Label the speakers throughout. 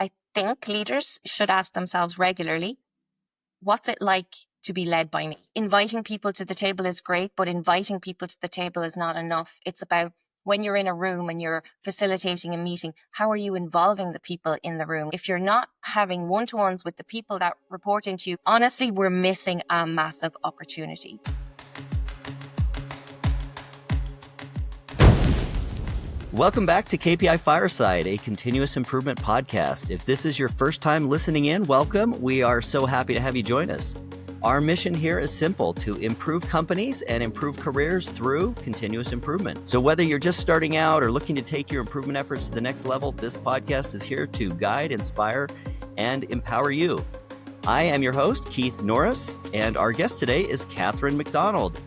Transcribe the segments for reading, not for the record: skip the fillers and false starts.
Speaker 1: I think leaders should ask themselves regularly, what's it like to be led by me? Inviting people to the table is great, but inviting people to the table is not enough. It's about when you're in a room and you're facilitating a meeting, how are you involving the people in the room? If you're not having one-to-ones with the people that report into you, honestly, we're missing a massive opportunity.
Speaker 2: Welcome back to KPI Fireside, a continuous improvement podcast. If this is your first time listening in, welcome. We are so happy to have you join us. Our mission here is simple: to improve companies and improve careers through continuous improvement. So whether you're just starting out or looking to take your improvement efforts to the next level, this podcast is here to guide, inspire, and empower you. I am your host, Keith Norris, and our guest today is Catherine McDonald.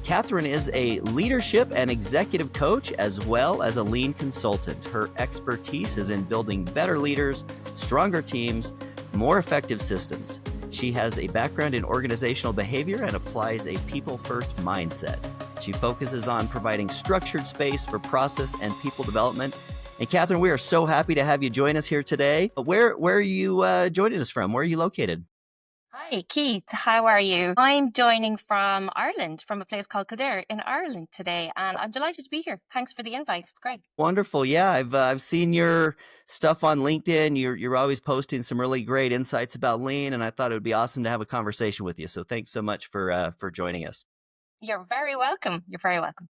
Speaker 2: Catherine is a leadership and executive coach as well as a lean consultant. Her expertise is in building better leaders, stronger teams, more effective systems. She has a background in organizational behavior and applies a people-first mindset. She focuses on providing structured space for process and people development. And Catherine, we are so happy to have you join us here today. Where are you joining us from? Where are you located?
Speaker 1: Hi, Keith. How are you? I'm joining from Ireland, from a place called Kildare in Ireland today, and I'm delighted to be here. Thanks for the invite. It's great.
Speaker 2: Wonderful. Yeah, I've seen your stuff on LinkedIn. You're always posting some really great insights about lean, and I thought it would be awesome to have a conversation with you. So thanks so much for joining us.
Speaker 1: You're very welcome. You're very welcome.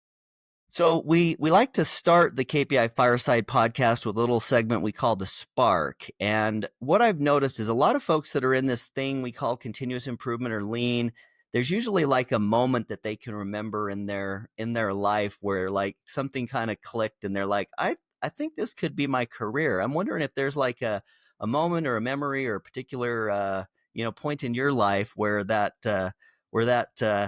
Speaker 2: So we like to start the KPI Fireside podcast with a little segment we call the Spark. And what I've noticed is a lot of folks that are in this thing we call continuous improvement or lean, there's usually like a moment that they can remember in their life where like something kind of clicked and they're like, I think this could be my career. I'm wondering if there's like a moment or a memory or a particular point in your life where that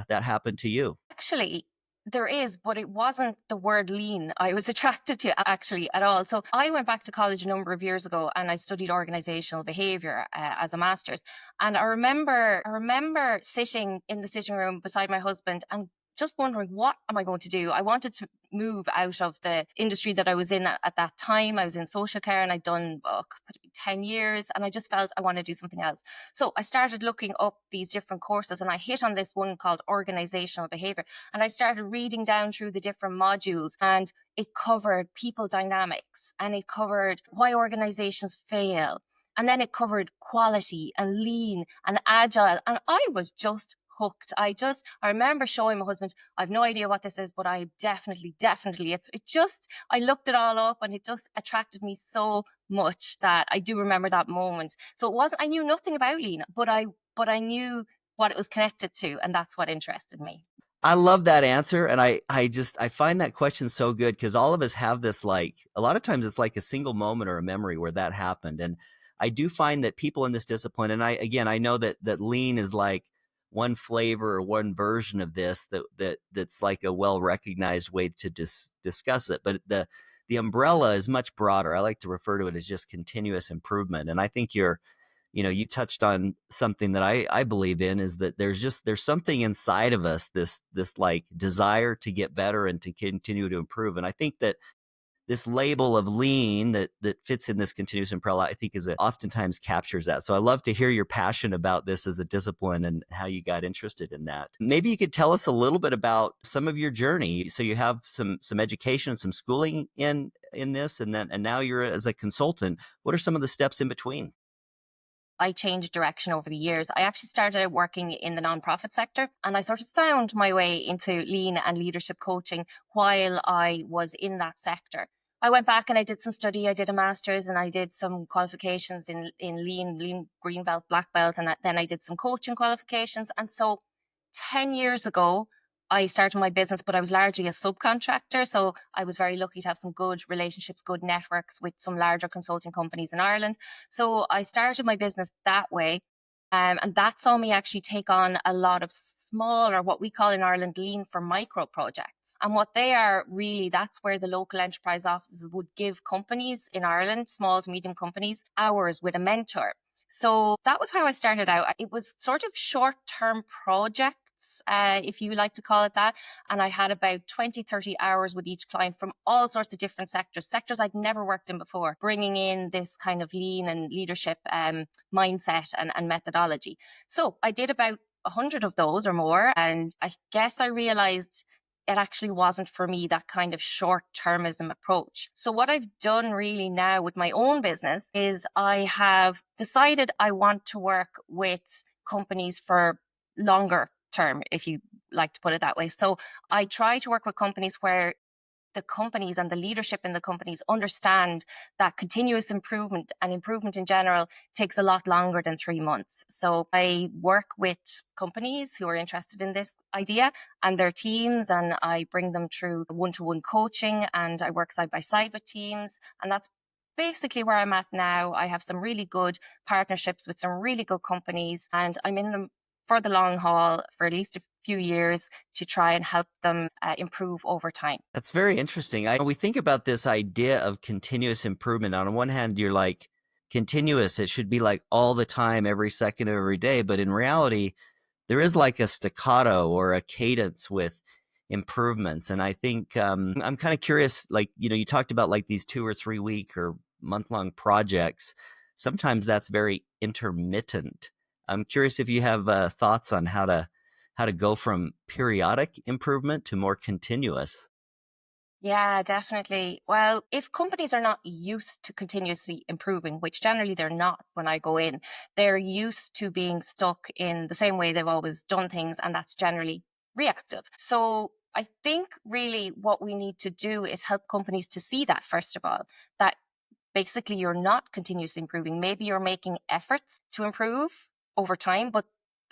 Speaker 2: happened to you.
Speaker 1: Actually, there is, but it wasn't the word lean I was attracted to actually at all. So I went back to college a number of years ago and I studied organizational behavior as a master's. And I remember sitting in the sitting room beside my husband and just wondering, what am I going to do? I wanted to move out of the industry that I was in at that time. I was in social care and I'd done 10 years and I just felt I want to do something else. So I started looking up these different courses and I hit on this one called organizational behavior. And I started reading down through the different modules, and it covered people dynamics and it covered why organizations fail. And then it covered quality and lean and agile. And I was just hooked. I remember showing my husband, I've no idea what this is, but I definitely, I looked it all up and it just attracted me so much that I do remember that moment. So I knew nothing about lean, but I knew what it was connected to, and that's what interested me.
Speaker 2: I love that answer. And I find that question so good because all of us have this, like, a lot of times it's like a single moment or a memory where that happened. And I do find that people in this discipline, and I know that lean is like one flavor or one version of this that's like a well-recognized way to discuss it. But the umbrella is much broader. I like to refer to it as just continuous improvement. And I think you touched on something that I believe in, is that there's something inside of us, this like desire to get better and to continue to improve. And I think that this label of lean that fits in this continuous improvement, I think oftentimes captures that. So I love to hear your passion about this as a discipline and how you got interested in that. Maybe you could tell us a little bit about some of your journey. So you have some education, some schooling in this, and now you're as a consultant. What are some of the steps in between?
Speaker 1: I changed direction over the years. I actually started out working in the nonprofit sector, and I sort of found my way into lean and leadership coaching while I was in that sector. I went back and I did some study. I did a master's and I did some qualifications in lean, green belt, black belt, and then I did some coaching qualifications. And so 10 years ago, I started my business, but I was largely a subcontractor. So I was very lucky to have some good relationships, good networks with some larger consulting companies in Ireland. So I started my business that way. And that saw me actually take on a lot of small, or what we call in Ireland, lean for micro projects. And what they are really, that's where the local enterprise offices would give companies in Ireland, small to medium companies, hours with a mentor. So that was how I started out. It was sort of short-term project projects, if you like to call it that. And I had about 20, 30 hours with each client from all sorts of different sectors I'd never worked in before, bringing in this kind of lean and leadership mindset and methodology. So I did about 100 of those or more. And I guess I realized it actually wasn't for me, that kind of short-termism approach. So what I've done really now with my own business is I have decided I want to work with companies for longer term, if you like to put it that way. So I try to work with companies where the companies and the leadership in the companies understand that continuous improvement and improvement in general takes a lot longer than 3 months. So I work with companies who are interested in this idea and their teams, and I bring them through one-to-one coaching, and I work side by side with teams. And that's basically where I'm at now. I have some really good partnerships with some really good companies, and I'm in them for the long haul for at least a few years to try and help them improve over time.
Speaker 2: That's very interesting. We think about this idea of continuous improvement. On one hand, you're like, continuous, it should be like all the time, every second of every day. But in reality, there is like a staccato or a cadence with improvements. And I think I'm kind of curious, like, you talked about like these 2 or 3 week or month-long projects. Sometimes that's very intermittent. I'm curious if you have thoughts on how to go from periodic improvement to more continuous.
Speaker 1: Yeah, definitely. Well, if companies are not used to continuously improving, which generally they're not when I go in, they're used to being stuck in the same way they've always done things, and that's generally reactive. So I think really what we need to do is help companies to see that, first of all, that basically you're not continuously improving. Maybe you're making efforts to improve over time, but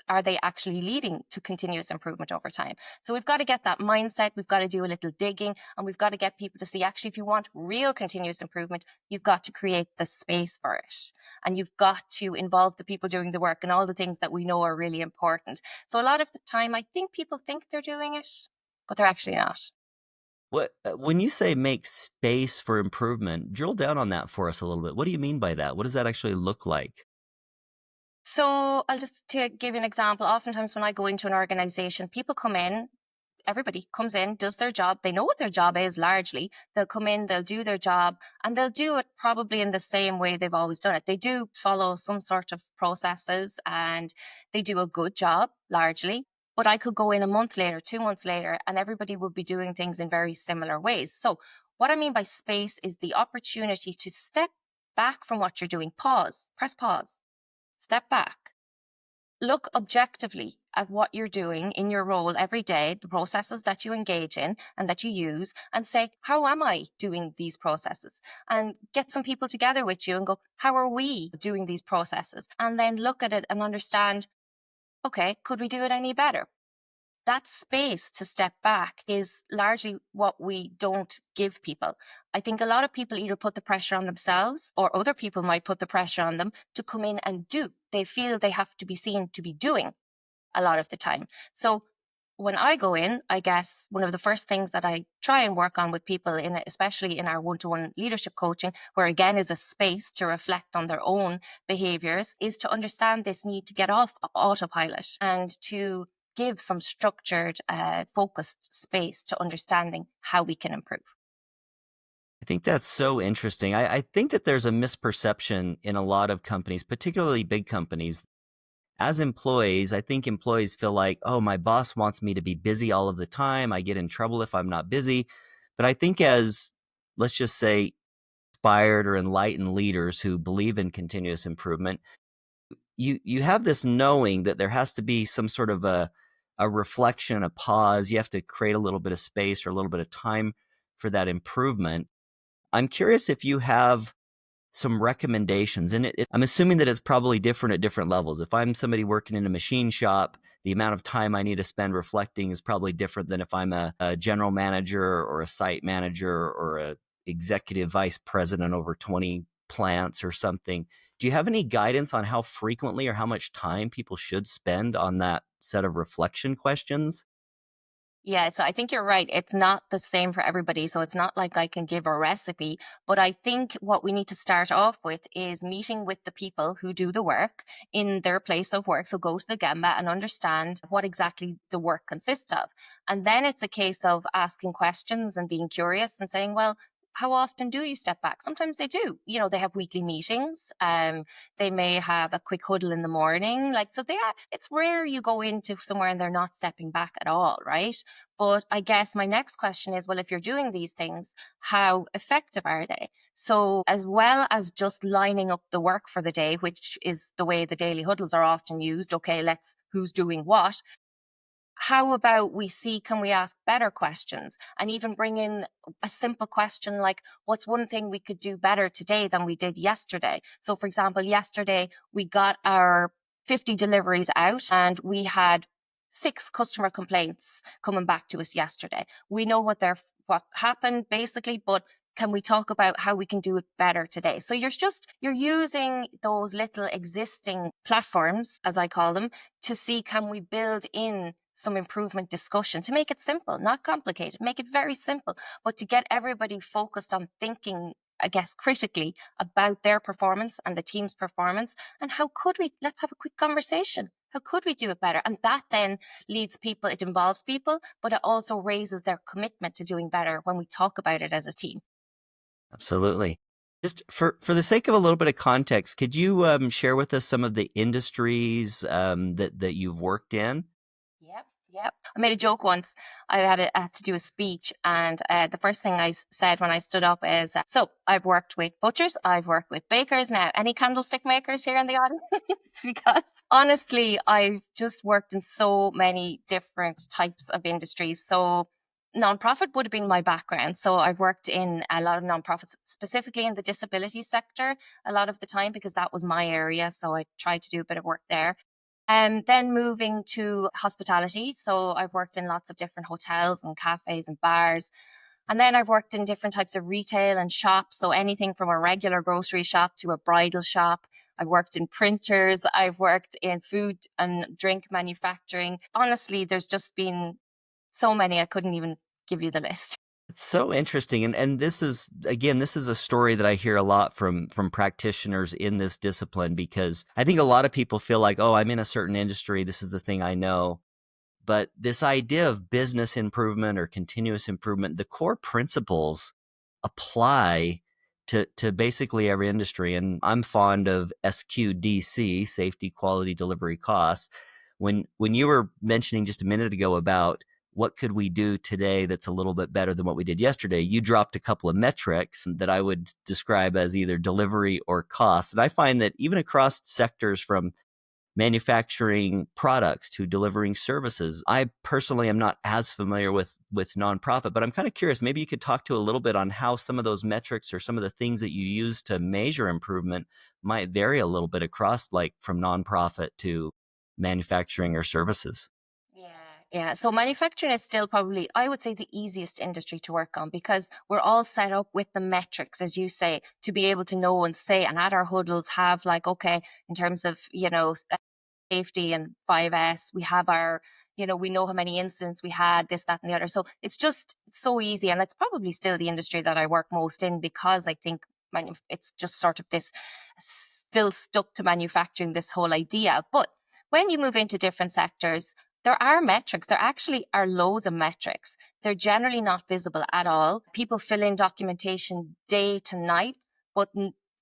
Speaker 1: are they actually leading to continuous improvement over time? So we've got to get that mindset. We've got to do a little digging, and we've got to get people to see, actually, if you want real continuous improvement, you've got to create the space for it. And you've got to involve the people doing the work and all the things that we know are really important. So a lot of the time, I think people think they're doing it, but they're actually not.
Speaker 2: When you say make space for improvement, drill down on that for us a little bit. What do you mean by that? What does that actually look like?
Speaker 1: So I'll just to give you an example. Oftentimes when I go into an organization, people come in, everybody comes in, does their job. They know what their job is largely. They'll come in, they'll do their job, and they'll do it probably in the same way they've always done it. They do follow some sort of processes, and they do a good job largely. But I could go in a month later, 2 months later, and everybody would be doing things in very similar ways. So what I mean by space is the opportunity to step back from what you're doing. Pause, press pause, step back, look objectively at what you're doing in your role every day, the processes that you engage in and that you use, and say, how am I doing these processes? And get some people together with you and go, how are we doing these processes? And then look at it and understand, okay, could we do it any better? That space to step back is largely what we don't give people. I think a lot of people either put the pressure on themselves, or other people might put the pressure on them to come in and do. They feel they have to be seen to be doing a lot of the time. So when I go in, I guess one of the first things that I try and work on with people, especially in our one-to-one leadership coaching, where again is a space to reflect on their own behaviors, is to understand this need to get off autopilot and to give some structured, focused space to understanding how we can improve.
Speaker 2: I think that's so interesting. I think that there's a misperception in a lot of companies, particularly big companies. As employees, I think employees feel like, oh, my boss wants me to be busy all of the time. I get in trouble if I'm not busy. But I think as, let's just say, inspired or enlightened leaders who believe in continuous improvement, you have this knowing that there has to be some sort of a reflection, a pause. You have to create a little bit of space or a little bit of time for that improvement. I'm curious if you have some recommendations, and I'm assuming that it's probably different at different levels. If I'm somebody working in a machine shop, the amount of time I need to spend reflecting is probably different than if I'm a general manager or a site manager or a executive vice president over 20 plants or something. Do you have any guidance on how frequently or how much time people should spend on that set of reflection questions?
Speaker 1: Yeah, so I think you're right. It's not the same for everybody. So it's not like I can give a recipe, but I think what we need to start off with is meeting with the people who do the work in their place of work. So go to the Gemba and understand what exactly the work consists of. And then it's a case of asking questions and being curious and saying, well, how often do you step back? Sometimes they do. You know, they have weekly meetings. They may have a quick huddle in the morning. Like, so they are, it's rare you go into somewhere and they're not stepping back at all, right? But I guess my next question is, well, if you're doing these things, how effective are they? So as well as just lining up the work for the day, which is the way the daily huddles are often used, okay, let's who's doing what, how about we see, can we ask better questions and even bring in a simple question like, what's one thing we could do better today than we did yesterday? So for example, yesterday we got our 50 deliveries out and we had 6 customer complaints coming back to us yesterday. We know what happened basically, but can we talk about how we can do it better today? So you're using those little existing platforms, as I call them, to see, can we build in some improvement discussion to make it simple, not complicated, make it very simple, but to get everybody focused on thinking, I guess, critically about their performance and the team's performance. And how could we, let's have a quick conversation. How could we do it better? And that then leads people, it involves people, but it also raises their commitment to doing better when we talk about it as a team.
Speaker 2: Absolutely. Just for the sake of a little bit of context, could you share with us some of the industries that you've worked in?
Speaker 1: Yep, yep. I made a joke once. I had to do a speech, and the first thing I said when I stood up is, "So I've worked with butchers, I've worked with bakers. Now, any candlestick makers here in the audience?" Because honestly, I've just worked in so many different types of industries. So nonprofit would have been my background. So I've worked in a lot of nonprofits, specifically in the disability sector, a lot of the time because that was my area. So I tried to do a bit of work there. And then moving to hospitality. So I've worked in lots of different hotels and cafes and bars. And then I've worked in different types of retail and shops. So anything from a regular grocery shop to a bridal shop. I've worked in printers. I've worked in food and drink manufacturing. Honestly, there's just been so many, I couldn't even give you the list.
Speaker 2: It's so interesting, and this is, again, this is a story that I hear a lot from practitioners in this discipline, because I think a lot of people feel like, oh, I'm in a certain industry, this is the thing I know. But this idea of business improvement or continuous improvement, the core principles apply to basically every industry. And I'm fond of SQDC, safety, quality, delivery, costs. When you were mentioning just a minute ago about what could we do today that's a little bit better than what we did yesterday, you dropped a couple of metrics that I would describe as either delivery or cost. And I find that even across sectors, from manufacturing products to delivering services. I personally am not as familiar with nonprofit, but I'm kind of curious. Maybe you could talk to a little bit on how some of those metrics or some of the things that you use to measure improvement might vary a little bit across, like from nonprofit to manufacturing or services.
Speaker 1: Yeah, yeah. So manufacturing is still probably, I would say, the easiest industry to work on because we're all set up with the metrics, as you say, to be able to know and say, and at our huddles have like, okay, in terms of, safety and 5S, we have our, we know how many incidents we had, this, that, and the other. So it's just so easy. And it's probably still the industry that I work most in because I think it's just sort of this still stuck to manufacturing, this whole idea. But when you move into different sectors, there are metrics. There actually are loads of metrics. They're generally not visible at all. People fill in documentation day to night, but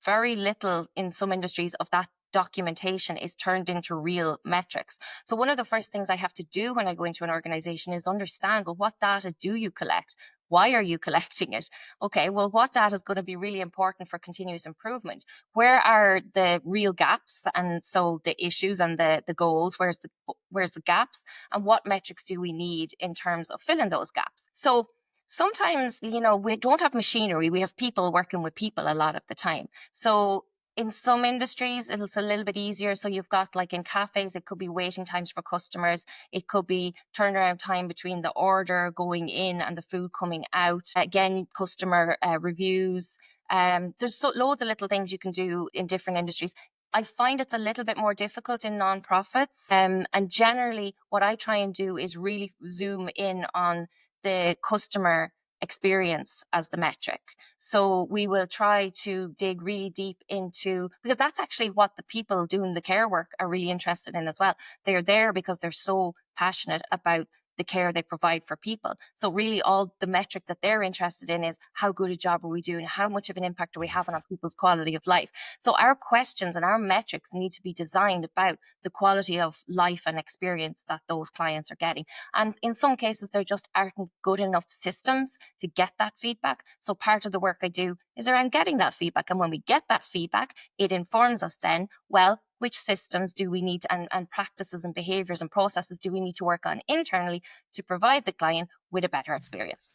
Speaker 1: very little in some industries of that documentation is turned into real metrics. So one of the first things I have to do when I go into an organization is understand, well, what data do you collect? Why are you collecting it? Okay, well, what data is going to be really important for continuous improvement? Where are the real gaps? And so the issues and the goals, where's the gaps? And what metrics do we need in terms of filling those gaps? So sometimes, we don't have machinery. We have people working with people a lot of the time. So in some industries, it's a little bit easier. So you've got, like in cafes, it could be waiting times for customers. It could be turnaround time between the order going in and the food coming out. Again, customer reviews. There's loads of little things you can do in different industries. I find it's a little bit more difficult in nonprofits. And generally, what I try and do is really zoom in on the customer experience as the metric. So we will try to dig really deep into, because that's actually what the people doing the care work are really interested in as well. They're there because they're so passionate about the care they provide for people. So really all the metric that they're interested in is how good a job are we doing? How much of an impact are we having on people's quality of life? So our questions and our metrics need to be designed about the quality of life and experience that those clients are getting. And in some cases, there just aren't good enough systems to get that feedback. So part of the work I do is around getting that feedback. And when we get that feedback, it informs us then, well, which systems do we need and practices and behaviors and processes do we need to work on internally to provide the client with a better experience?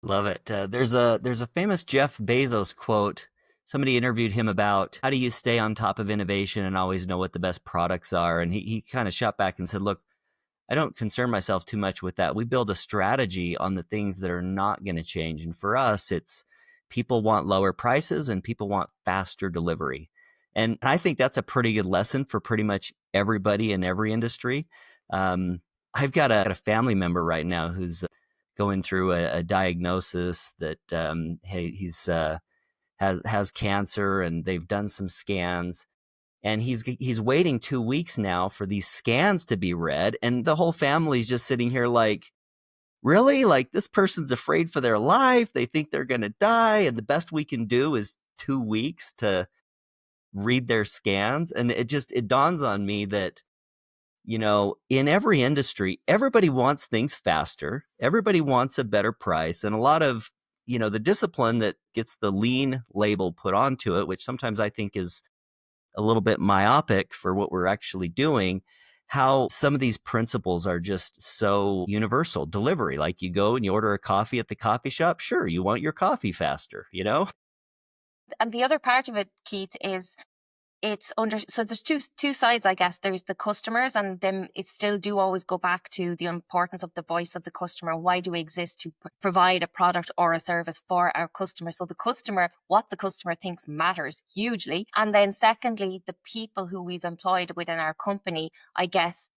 Speaker 2: Love it. There's a famous Jeff Bezos quote. Somebody interviewed him about how do you stay on top of innovation and always know what the best products are. And he kind of shot back and said, look, I don't concern myself too much with that. We build a strategy on the things that are not going to change. And for us, it's people want lower prices and people want faster delivery. And I think that's a pretty good lesson for pretty much everybody in every industry. I've got a family member right now who's going through a diagnosis that he's has cancer, and they've done some scans, and he's waiting 2 weeks now for these scans to be read, and the whole family's just sitting here like, really? Like, this person's afraid for their life. They think they're going to die, and the best we can do is 2 weeks to read their scans. And it dawns on me that, in every industry, everybody wants things faster. Everybody wants a better price. And a lot of, the discipline that gets the lean label put onto it, which sometimes I think is a little bit myopic for what we're actually doing, how some of these principles are just so universal. Delivery, like you go and you order a coffee at the coffee shop. Sure, you want your coffee faster.
Speaker 1: And the other part of it, Keith, is so there's two sides, I guess. There's the customers, and then it still do always go back to the importance of the voice of the customer. Why do we exist? To provide a product or a service for our customer. So the customer, what the customer thinks matters hugely. And then secondly, the people who we've employed within our company, I guess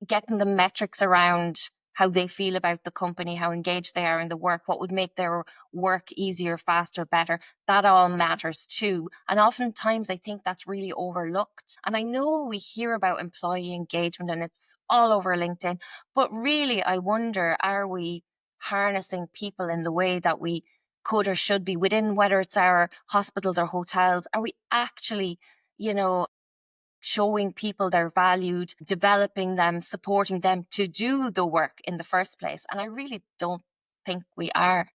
Speaker 1: getting the metrics around how they feel about the company, how engaged they are in the work, what would make their work easier, faster, better. That all matters too. And oftentimes I think that's really overlooked. And I know we hear about employee engagement and it's all over LinkedIn, but really I wonder, are we harnessing people in the way that we could or should be within, whether it's our hospitals or hotels? Are we actually, showing people they're valued, developing them, supporting them to do the work in the first place? And I really don't think we are.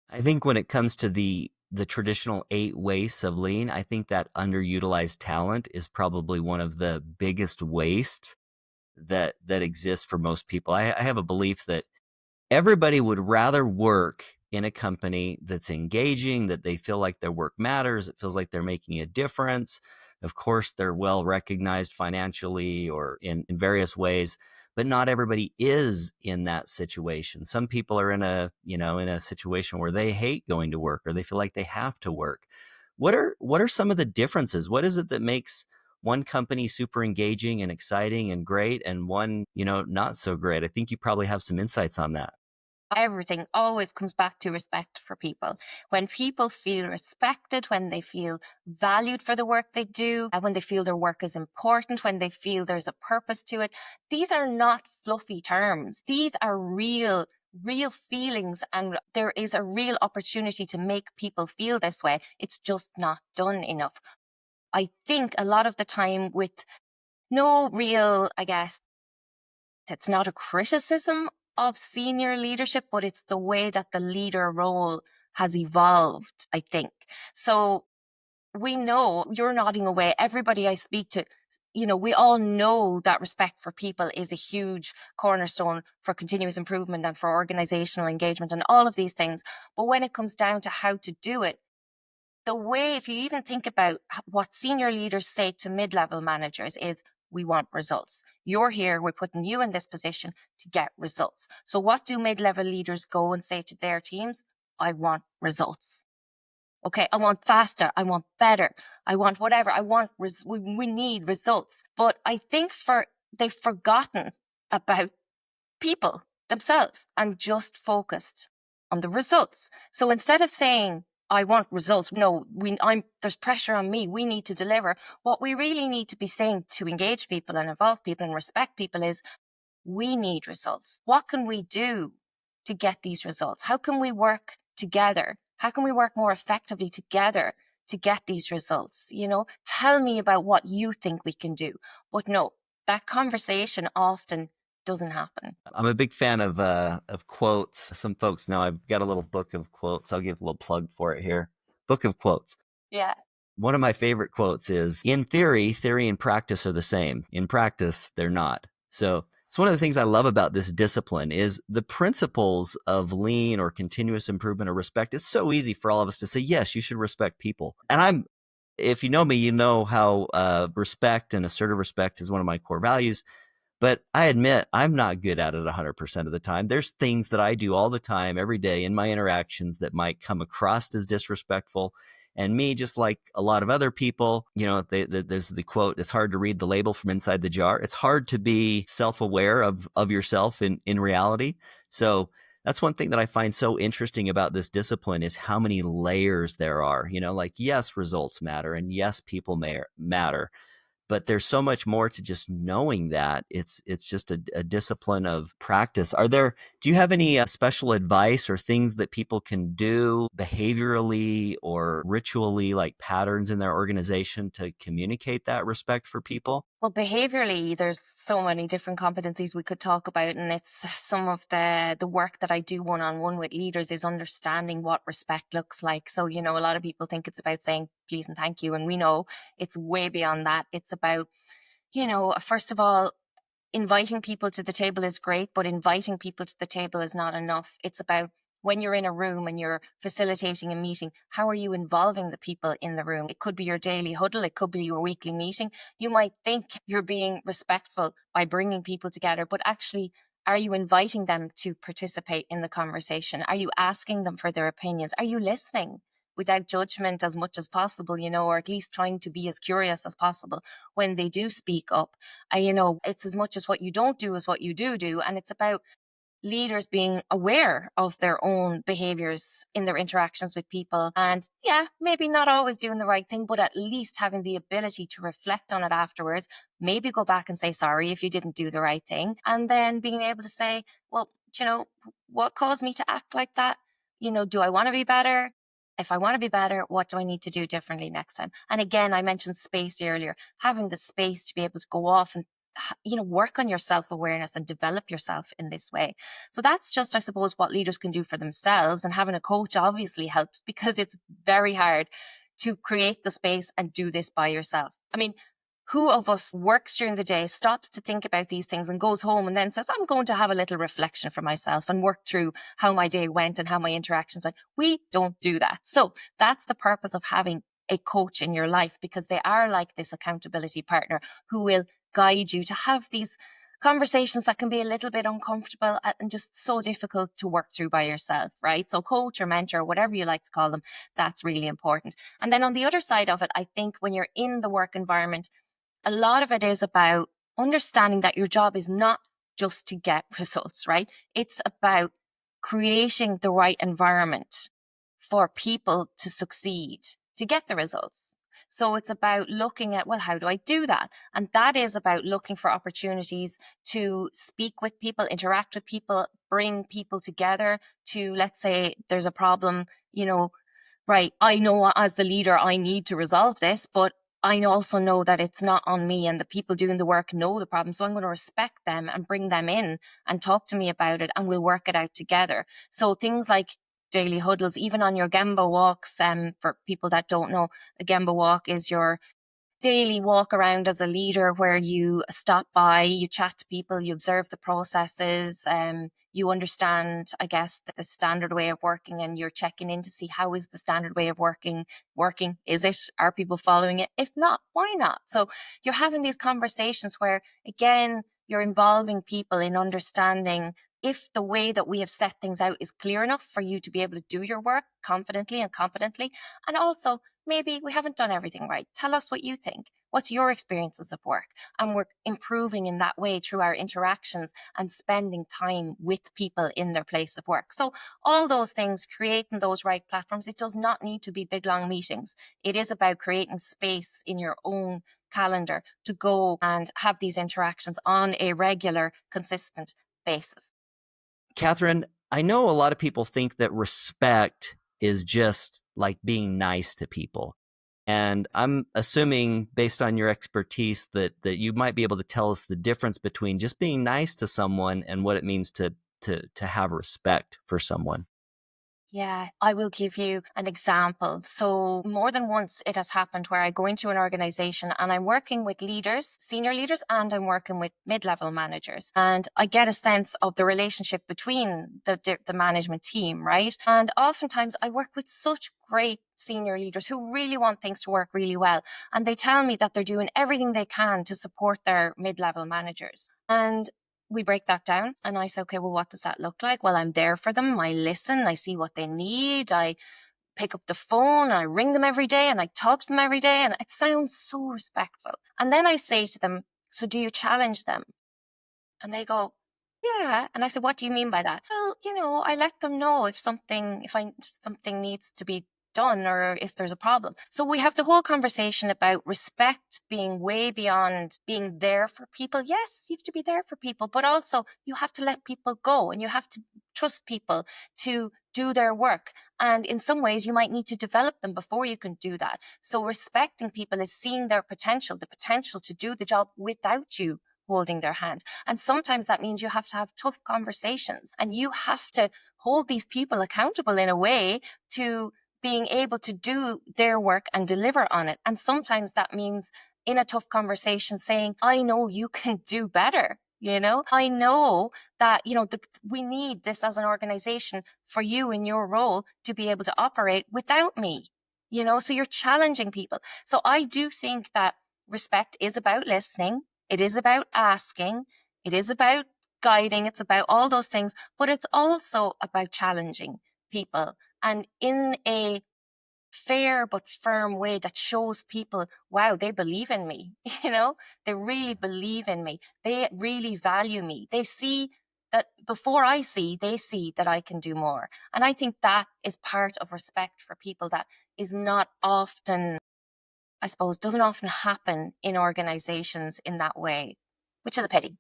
Speaker 2: I think when it comes to the traditional 8 wastes of lean, I think that underutilized talent is probably one of the biggest waste that exists for most people. I have a belief that everybody would rather work in a company that's engaging, that they feel like their work matters, it feels like they're making a difference. Of course, they're well recognized financially or in various ways, but not everybody is in that situation. Some people are in a situation where they hate going to work or they feel like they have to work. What are some of the differences? What is it that makes one company super engaging and exciting and great and one, not so great? I think you probably have some insights on that.
Speaker 1: Everything always comes back to respect for people. When people feel respected, when they feel valued for the work they do, and when they feel their work is important, when they feel there's a purpose to it, these are not fluffy terms. These are real feelings, and there is a real opportunity to make people feel this way. It's just not done enough. I think a lot of the time, with no real, I guess, it's not a criticism of senior leadership, but it's the way that the leader role has evolved, I think. So we know, you're nodding away, everybody I speak to, we all know that respect for people is a huge cornerstone for continuous improvement and for organizational engagement and all of these things. But when it comes down to how to do it, the way, if you even think about what senior leaders say to mid-level managers, is we want results. You're here, we're putting you in this position to get results. So what do mid-level leaders go and say to their teams? I want results. Okay, I want faster, I want better, I want whatever, I want, we need results. But I think they've forgotten about people themselves and just focused on the results. So instead of saying, I want results, no, there's pressure on me, we need to deliver. What we really need to be saying to engage people and involve people and respect people is, we need results. What can we do to get these results? How can we work together? How can we work more effectively together to get these results? You know, tell me about what you think we can do. But no, that conversation often doesn't happen.
Speaker 2: I'm a big fan of quotes. Some folks know I've got a little book of quotes. I'll give a little plug for it here. Book of quotes.
Speaker 1: Yeah.
Speaker 2: One of my favorite quotes is, in theory and practice are the same. In practice, they're not. So it's one of the things I love about this discipline is the principles of lean or continuous improvement or respect. It's so easy for all of us to say, yes, you should respect people. And if you know me, you know how respect and assertive respect is one of my core values. But I admit I'm not good at it 100% of the time. There's things that I do all the time, every day in my interactions that might come across as disrespectful. And me, just like a lot of other people, you know, there's the quote, it's hard to read the label from inside the jar. It's hard to be self-aware of yourself in reality. So that's one thing that I find so interesting about this discipline is how many layers there are. You know, like, yes, results matter, and yes, people matter, but there's so much more to just knowing that. It's just a discipline of practice. Do you have any special advice or things that people can do behaviorally or ritually, like patterns in their organization, to communicate that respect for people?
Speaker 1: Well, behaviorally, there's so many different competencies we could talk about, and it's some of the work that I do one-on-one with leaders is understanding what respect looks like. So, you know, a lot of people think it's about saying please and thank you, and we know it's way beyond that. It's about, you know, first of all, inviting people to the table is great, but inviting people to the table is not enough. It's about, when you're in a room and you're facilitating a meeting, how are you involving the people in the room? It could be your daily huddle. It could be your weekly meeting. You might think you're being respectful by bringing people together, but actually, are you inviting them to participate in the conversation? Are you asking them for their opinions? Are you listening without judgment as much as possible, you know, or at least trying to be as curious as possible when they do speak up? You know, it's as much as what you don't do as what you do. And it's about leaders being aware of their own behaviors in their interactions with people. And yeah, maybe not always doing the right thing, but at least having the ability to reflect on it afterwards, maybe go back and say sorry if you didn't do the right thing. And then being able to say, well, you know, what caused me to act like that? You know, do I want to be better? If I want to be better, what do I need to do differently next time? And again, I mentioned space earlier, having the space to be able to go off and, you know, work on your self-awareness and develop yourself in this way. So that's just, I suppose, what leaders can do for themselves. And having a coach obviously helps, because it's very hard to create the space and do this by yourself. I mean, who of us works during the day, stops to think about these things and goes home and then says, I'm going to have a little reflection for myself and work through how my day went and how my interactions went? We don't do that. So that's the purpose of having a coach in your life, because they are like this accountability partner who will guide you to have these conversations that can be a little bit uncomfortable and just so difficult to work through by yourself, right? So coach or mentor, whatever you like to call them, that's really important. And then on the other side of it, I think when you're in the work environment, a lot of it is about understanding that your job is not just to get results, right? It's about creating the right environment for people to succeed, to get the results. So it's about looking at, well, how do I do that? And that is about looking for opportunities to speak with people, interact with people, bring people together to, let's say there's a problem, you know, right, I know as the leader, I need to resolve this, but I also know that it's not on me, and the people doing the work know the problem. So I'm going to respect them and bring them in and talk to me about it, and we'll work it out together. So things like daily huddles, even on your Gemba walks, for people that don't know, a Gemba walk is your daily walk around as a leader where you stop by, you chat to people, you observe the processes, you understand, I guess, the standard way of working, and you're checking in to see how is the standard way of working. Is it? Are people following it? If not, why not? So you're having these conversations where, again, you're involving people in understanding if the way that we have set things out is clear enough for you to be able to do your work confidently and competently. And also, maybe we haven't done everything right. Tell us what you think. What's your experiences of work? And we're improving in that way through our interactions and spending time with people in their place of work. So all those things, creating those right platforms, it does not need to be big, long meetings. It is about creating space in your own calendar to go and have these interactions on a regular, consistent basis.
Speaker 2: Catherine, I know a lot of people think that respect is just like being nice to people. And I'm assuming, based on your expertise, that you might be able to tell us the difference between just being nice to someone and what it means to have respect for someone.
Speaker 1: Yeah, I will give you an example. So, more than once, it has happened where I go into an organization and I'm working with leaders, senior leaders, and I'm working with mid-level managers. And I get a sense of the relationship between the management team, right? And oftentimes I work with such great senior leaders who really want things to work really well. And they tell me that they're doing everything they can to support their mid-level managers. And we break that down and I say, okay, well, what does that look like? Well, I'm there for them. I listen. I see what they need. I pick up the phone and I ring them every day and I talk to them every day. And it sounds so respectful. And then I say to them, so do you challenge them? And they go, yeah. And I said, what do you mean by that? Well, I let them know if something needs to be done or if there's a problem. So we have the whole conversation about respect being way beyond being there for people. Yes, you have to be there for people, but also you have to let people go and you have to trust people to do their work. And in some ways, you might need to develop them before you can do that. So respecting people is seeing their potential, the potential to do the job without you holding their hand. And sometimes that means you have to have tough conversations and you have to hold these people accountable in a way to being able to do their work and deliver on it. And sometimes that means in a tough conversation saying, I know you can do better. I know that, we need this as an organization for you in your role to be able to operate without me, so you're challenging people. So I do think that respect is about listening. It is about asking. It is about guiding. It's about all those things, but it's also about challenging people and in a fair but firm way that shows people, wow, they believe in me. They really believe in me. They really value me. They see that before they see that I can do more. And I think that is part of respect for people that is not often, I suppose, doesn't often happen in organizations in that way, which is a pity.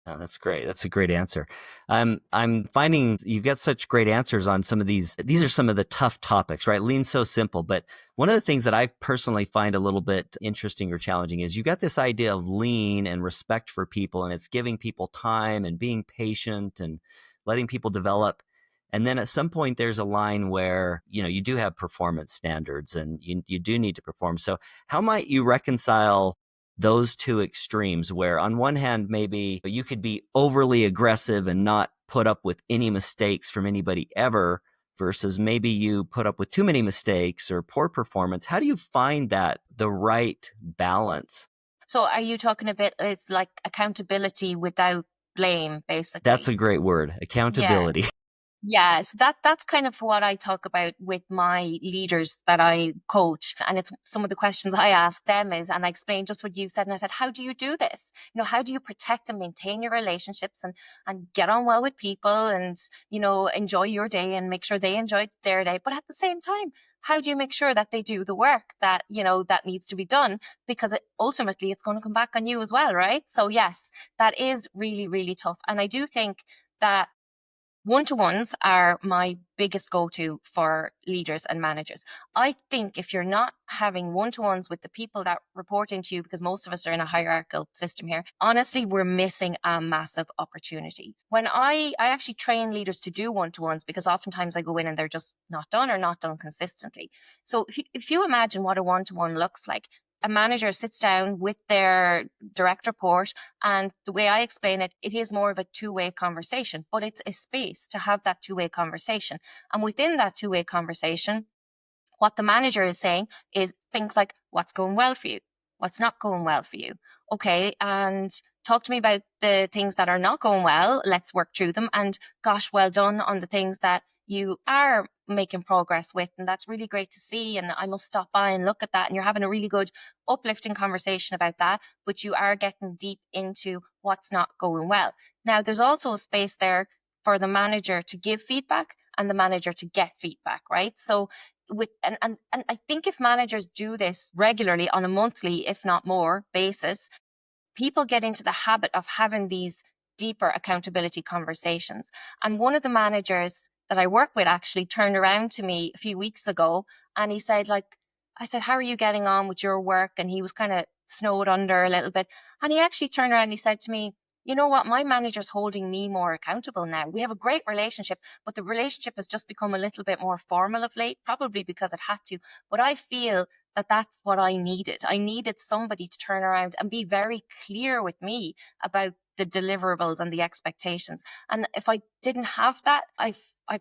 Speaker 2: Oh, that's great. That's a great answer. I'm finding you get such great answers on some of these. These are some of the tough topics, right? Lean's so simple, but one of the things that I personally find a little bit interesting or challenging is you got this idea of lean and respect for people, and it's giving people time and being patient and letting people develop. And then at some point, there's a line where you do have performance standards, and you do need to perform. So how might you reconcile those two extremes where on one hand, maybe you could be overly aggressive and not put up with any mistakes from anybody ever versus maybe you put up with too many mistakes or poor performance? How do you find the right balance?
Speaker 1: So are you talking a bit, it's like accountability without blame,
Speaker 2: That's
Speaker 1: basically?
Speaker 2: a great word,
Speaker 1: Yeah.
Speaker 2: accountability.
Speaker 1: Yes, that's kind of what I talk about with my leaders that I coach. And it's some of the questions I ask them is, and I explained just what you said. And I said, how do you do this? How do you protect and maintain your relationships and get on well with people and, enjoy your day and make sure they enjoy their day. But at the same time, how do you make sure that they do the work that, that needs to be done? Because ultimately it's going to come back on you as well, right? So yes, that is really, really tough. And I do think that one-to-ones are my biggest go-to for leaders and managers. I think if you're not having one-to-ones with the people that report into you, because most of us are in a hierarchical system here, honestly, we're missing a massive opportunity. When I actually train leaders to do one-to-ones because oftentimes I go in and they're just not done or not done consistently. So if you imagine what a one-to-one looks like, a manager sits down with their direct report, and the way I explain it, it is more of a two-way conversation, but it's a space to have that two-way conversation. And within that two-way conversation, what the manager is saying is things like, what's going well for you? What's not going well for you? Okay. And talk to me about the things that are not going well. Let's work through them. And gosh, well done on the things that you are making progress with. And that's really great to see. And I must stop by and look at that. And you're having a really good, uplifting conversation about that. But you are getting deep into what's not going well. Now, there's also a space there for the manager to give feedback and the manager to get feedback, right? So and I think if managers do this regularly on a monthly, if not more, basis, people get into the habit of having these deeper accountability conversations. And one of the managers that I work with actually turned around to me a few weeks ago and he said, like, I said, how are you getting on with your work? And he was kind of snowed under a little bit. And he actually turned around and he said to me, you know what, my manager's holding me more accountable now. We have a great relationship, but the relationship has just become a little bit more formal of late, probably because it had to. But I feel that that's what I needed. I needed somebody to turn around and be very clear with me about the deliverables and the expectations. And if I didn't have that, I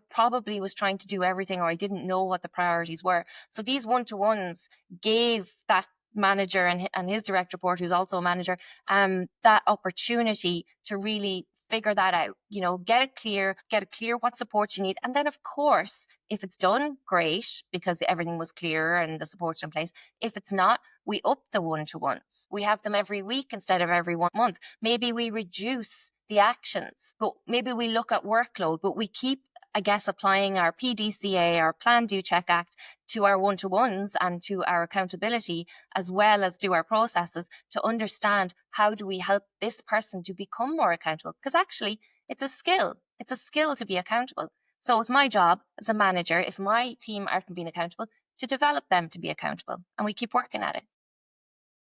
Speaker 1: probably was trying to do everything, or I didn't know what the priorities were. So these one-to-ones gave that manager and his direct report, who's also a manager, that opportunity to really figure that out, get it clear what support you need. And then of course, if it's done, great, because everything was clear and the support's in place. If it's not, we up the one-to-ones. We have them every week instead of every 1 month. Maybe we reduce the actions, but maybe we look at workload, but we keep, I guess, applying our PDCA, our Plan, Do, Check, Act to our one-to-ones and to our accountability, as well as do our processes to understand how do we help this person to become more accountable? Because actually, it's a skill. It's a skill to be accountable. So it's my job as a manager, if my team aren't being accountable, to develop them to be accountable. And we keep working at it.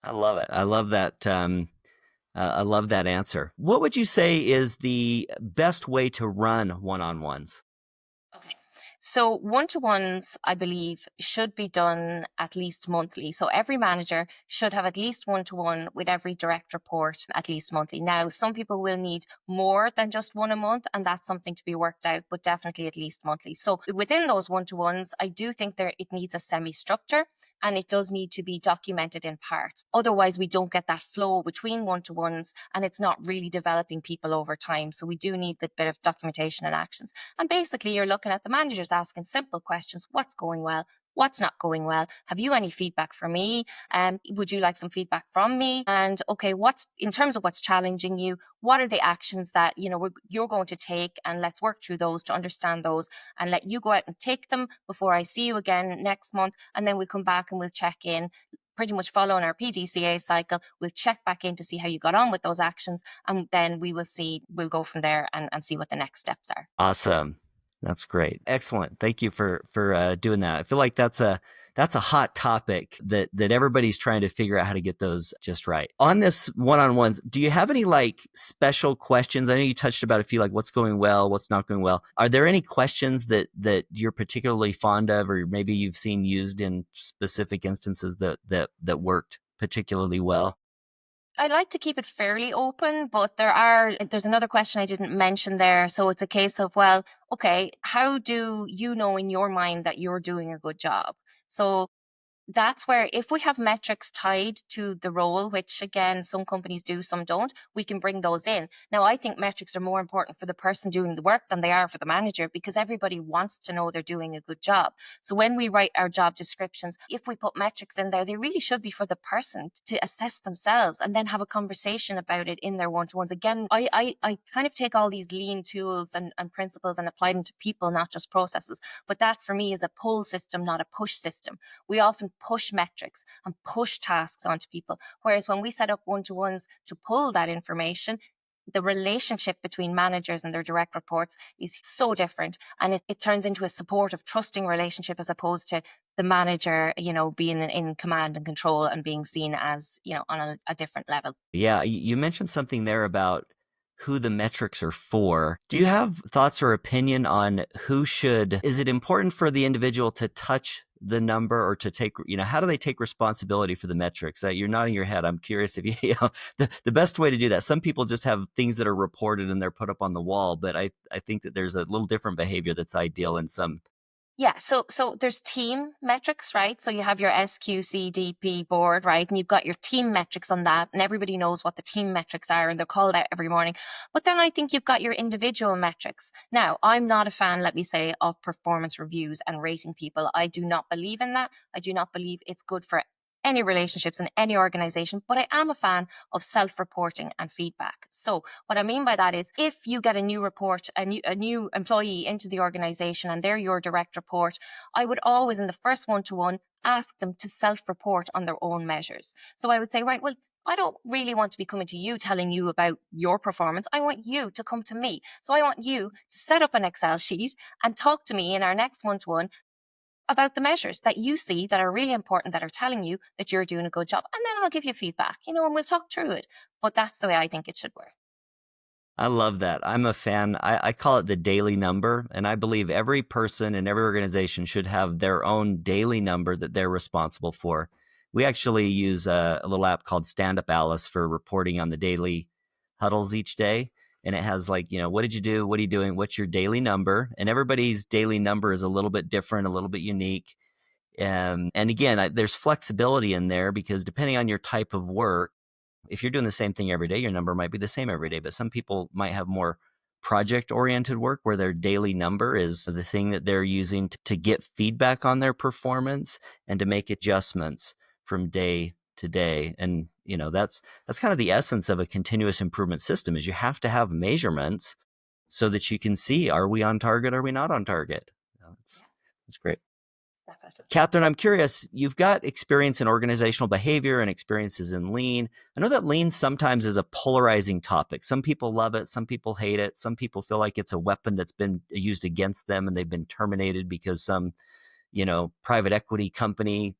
Speaker 2: I love it. I love that. I love that answer. What would you say is the best way to run one-on-ones?
Speaker 1: Okay. So one-to-ones, I believe, should be done at least monthly. So every manager should have at least one-to-one with every direct report at least monthly. Now, some people will need more than just one a month, and that's something to be worked out, but definitely at least monthly. So within those one-to-ones, I do think it needs a semi-structure. And it does need to be documented in parts. Otherwise, we don't get that flow between one-to-ones, and it's not really developing people over time. So we do need that bit of documentation and actions. And basically, you're looking at the managers asking simple questions. What's going well? What's not going well? Have you any feedback for me? Would you like some feedback from me? And okay, in terms of what's challenging you, what are the actions that you're going to take? And let's work through those to understand those and let you go out and take them before I see you again next month. And then we'll come back and we'll check in, pretty much following our PDCA cycle. We'll check back in to see how you got on with those actions. And then we'll go from there and see what the next steps are.
Speaker 2: Awesome. That's great. Excellent. Thank you for doing that. I feel like that's a hot topic that everybody's trying to figure out how to get those just right. On this one-on-ones, do you have any like special questions? I know you touched about a few, like what's going well, what's not going well. Are there any questions that you're particularly fond of, or maybe you've seen used in specific instances that worked particularly well?
Speaker 1: I like to keep it fairly open, but there's another question I didn't mention there. So it's a case of, well, okay, how do you know in your mind that you're doing a good job? So that's where, if we have metrics tied to the role, which again, some companies do, some don't, we can bring those in. Now, I think metrics are more important for the person doing the work than they are for the manager, because everybody wants to know they're doing a good job. So when we write our job descriptions, if we put metrics in there, they really should be for the person to assess themselves and then have a conversation about it in their one-to-ones. Again, I kind of take all these lean tools and principles and apply them to people, not just processes. But that for me is a pull system, not a push system. We often push metrics and push tasks onto people. Whereas when we set up one-to-ones to pull that information, the relationship between managers and their direct reports is so different. And it turns into a supportive, trusting relationship, as opposed to the manager, being in command and control and being seen as, on a different level.
Speaker 2: Yeah, you mentioned something there about who the metrics are for. Do you have thoughts or opinion on is it important for the individual to touch the number, or to take, how do they take responsibility for the metrics? You're nodding your head. I'm curious if the best way to do that. Some people just have things that are reported and they're put up on the wall, but I think that there's a little different behavior that's ideal in some
Speaker 1: Yeah, so there's team metrics, right? So you have your SQCDP board, right? And you've got your team metrics on that, and everybody knows what the team metrics are, and they're called out every morning. But then I think you've got your individual metrics. Now, I'm not a fan, let me say, of performance reviews and rating people. I do not believe in that. I do not believe it's good for any relationships in any organization, but I am a fan of self-reporting and feedback. So what I mean by that is if you get a new report, a new employee into the organization and they're your direct report, I would always in the first one-to-one ask them to self-report on their own measures. So I would say, right, well, I don't really want to be coming to you telling you about your performance. I want you to come to me. So I want you to set up an Excel sheet and talk to me in our next one-to-one about the measures that you see that are really important, that are telling you that you're doing a good job. And then I'll give you feedback, and we'll talk through it. But that's the way I think it should work.
Speaker 2: I love that. I'm a fan. I call it the daily number, and I believe every person in every organization should have their own daily number that they're responsible for. We actually use a little app called Stand Up Alice for reporting on the daily huddles each day. And it has like, what did you do? What are you doing? What's your daily number? And everybody's daily number is a little bit different, a little bit unique. And again, there's flexibility in there because depending on your type of work, if you're doing the same thing every day, your number might be the same every day. But some people might have more project oriented work where their daily number is the thing that they're using to get feedback on their performance and to make adjustments from day to day. And that's kind of the essence of a continuous improvement system is you have to have measurements so that you can see, are we on target? Are we not on target? That's great.
Speaker 1: Definitely.
Speaker 2: Catherine, I'm curious, you've got experience in organizational behavior and experiences in lean. I know that lean sometimes is a polarizing topic. Some people love it. Some people hate it. Some people feel like it's a weapon that's been used against them and they've been terminated because some, private equity company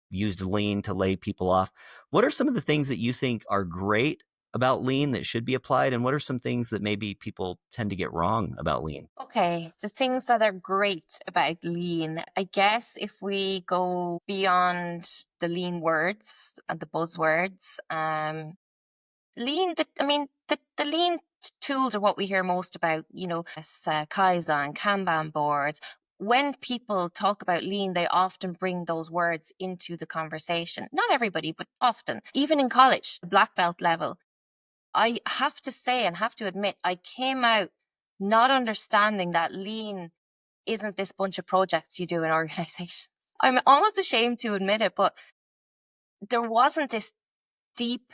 Speaker 2: used lean to lay people off. What are some of the things that you think are great about lean that should be applied? And what are some things that maybe people tend to get wrong about lean?
Speaker 1: Okay, the things that are great about lean, I guess if we go beyond the lean words and the buzzwords, lean, the lean tools are what we hear most about, Kaizen, Kanban boards. When people talk about lean, they often bring those words into the conversation. Not everybody, but often. Even in college, black belt level, I have to say and have to admit, I came out not understanding that lean isn't this bunch of projects you do in organizations. I'm almost ashamed to admit it, but there wasn't this deep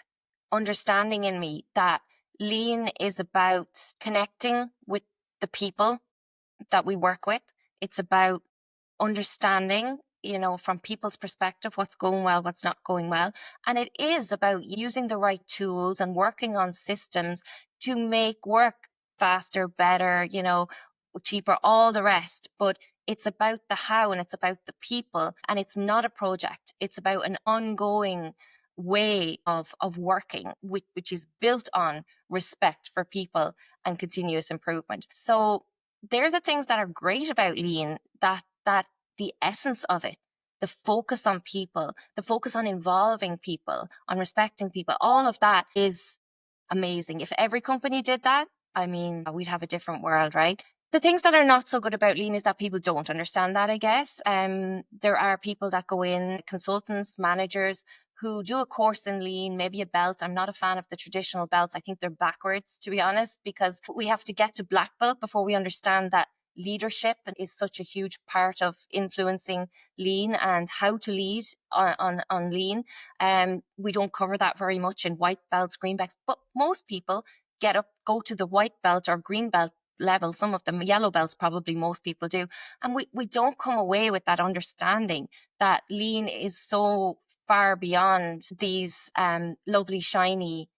Speaker 1: understanding in me that lean is about connecting with the people that we work with. It's about understanding, from people's perspective, what's going well, what's not going well. And it is about using the right tools and working on systems to make work faster, better, cheaper, all the rest. But it's about the how and it's about the people. And it's not a project. It's about an ongoing way of working, which is built on respect for people and continuous improvement. So they're the things that are great about lean, that the essence of it, the focus on people, the focus on involving people, on respecting people, all of that is amazing. If every company did that, we'd have a different world, right? The things that are not so good about lean is that people don't understand that, I guess. There are people that go in, consultants, managers, who do a course in lean, maybe a belt. I'm not a fan of the traditional belts. I think they're backwards, to be honest, because we have to get to black belt before we understand that leadership is such a huge part of influencing lean and how to lead on lean. We don't cover that very much in white belts, green belts, but most people go to the white belt or green belt level. Some of them, yellow belts, probably most people do. And we don't come away with that understanding that lean is so far beyond these lovely, shiny,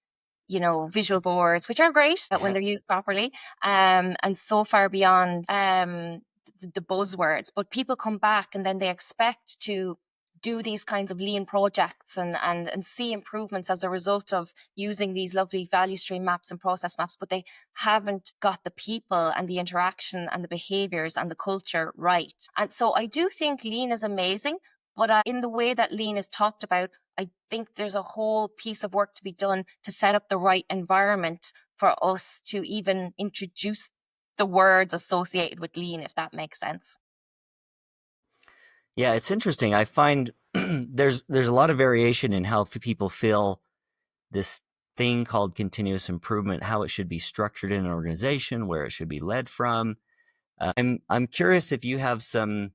Speaker 1: visual boards, which are great when they're used properly, and so far beyond the buzzwords. But people come back and then they expect to do these kinds of lean projects and see improvements as a result of using these lovely value stream maps and process maps, but they haven't got the people and the interaction and the behaviors and the culture right. And so I do think lean is amazing, but in the way that lean is talked about, I think there's a whole piece of work to be done to set up the right environment for us to even introduce the words associated with lean, if that makes sense.
Speaker 2: Yeah, it's interesting. I find there's a lot of variation in how people feel this thing called continuous improvement, how it should be structured in an organization, where it should be led from. I'm curious if you have some.